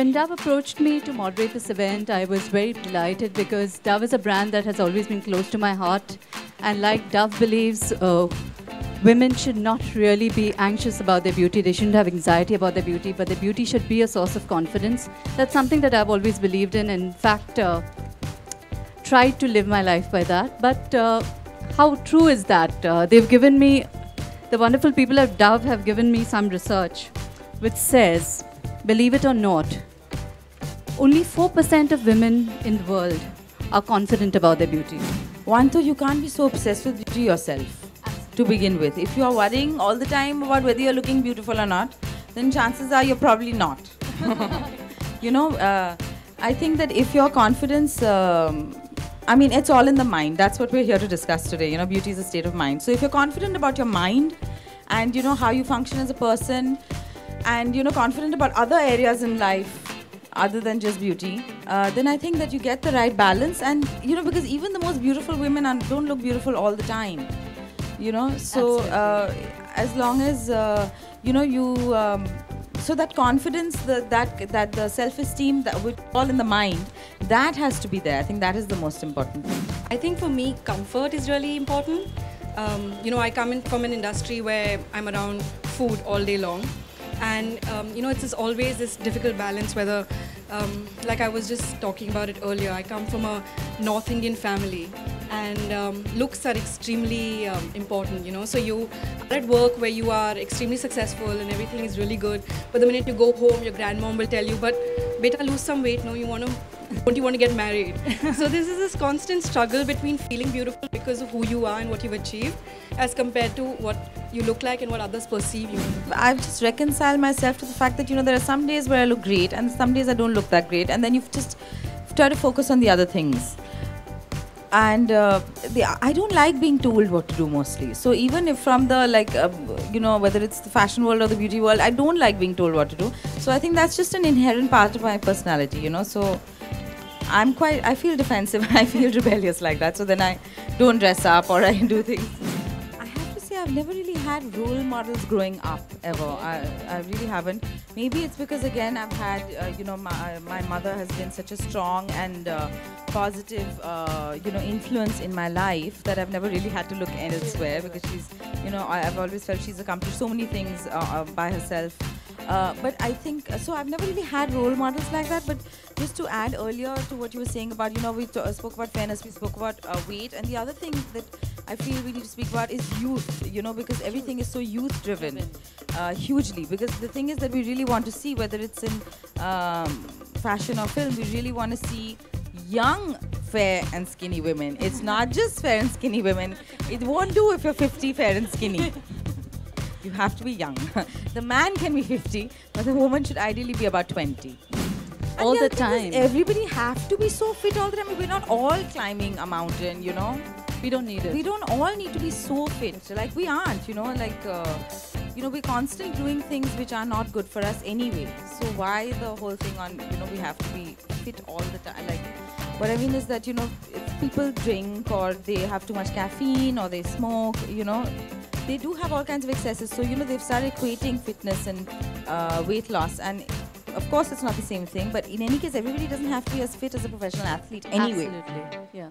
when Dove approached me to moderate this event, I was very delighted because Dove is a brand that has always been close to my heart. And like Dove believes, women should not really be anxious about their beauty. They shouldn't have anxiety about their beauty, but their beauty should be a source of confidence. That's something that I've always believed in. In fact, tried to live my life by that. But how true is that? They've given me, the wonderful people at Dove have given me some research which says, believe it or not, only 4% of women in the world are confident about their beauty. One, though, you can't be so obsessed with beauty yourself to begin with. If you are worrying all the time about whether you're looking beautiful or not, then chances are you're probably not. You know, I think that if your confidence, I mean, it's all in the mind. That's what we're here to discuss today. You know, beauty is a state of mind. So if you're confident about your mind and, you know, how you function as a person, and, you know, confident about other areas in life other than just beauty, then I think that you get the right balance. And, you know, because even the most beautiful women don't look beautiful all the time, you know. So as long as, you know, you, so that confidence, that the self-esteem, that which all in the mind, that has to be there. I think that is the most important thing. I think for me, comfort is really important. You know, I come in from an industry where I'm around food all day long. And you know, it's always this difficult balance whether, like I was just talking about it earlier, I come from a North Indian family, and looks are extremely important, you know. So you are at work where you are extremely successful and everything is really good, but the minute you go home, your grandmom will tell you, but beta, lose some weight, no, don't you want to get married? So this is this constant struggle between feeling beautiful because of who you are and what you've achieved, as compared to what you look like and what others perceive you. I've just reconciled myself to the fact that, you know, there are some days where I look great and some days I don't look that great, and then you just try to focus on the other things. And I don't like being told what to do mostly. So even if from the, like, you know, whether it's the fashion world or the beauty world, I don't like being told what to do. So I think that's just an inherent part of my personality, you know. So I feel defensive, I feel rebellious like that. So then I don't dress up or I do things. I have to say I've never really had role models growing up, ever. I really haven't. Maybe it's because, again, I've had, you know, my mother has been such a strong and positive, you know, influence in my life that I've never really had to look elsewhere, because she's, you know, I've always felt she's accomplished so many things by herself. But I think, so I've never really had role models like that. But just to add earlier to what you were saying about, you know, we spoke about fairness, we spoke about weight, and the other thing that I feel we need to speak about is youth, you know, because everything is so youth driven, hugely. Because the thing is that we really want to see, whether it's in fashion or film, we really want to see young, fair and skinny women. It's not just fair and skinny women. It won't do if you're 50 fair and skinny. You have to be young. The man can be 50, but the woman should ideally be about 20. All the time. Everybody have to be so fit all the time. We're not all climbing a mountain, you know. We don't need it. We don't all need to be so fit. Like, we aren't, you know, like, you know, we're constantly doing things which are not good for us anyway. So why the whole thing on, you know, we have to be fit all the time? Like, what I mean is that, you know, if people drink or they have too much caffeine or they smoke, you know, they do have all kinds of excesses. So, you know, they've started equating fitness and weight loss. And of course, it's not the same thing. But in any case, everybody doesn't have to be as fit as a professional athlete anyway. Absolutely, yeah.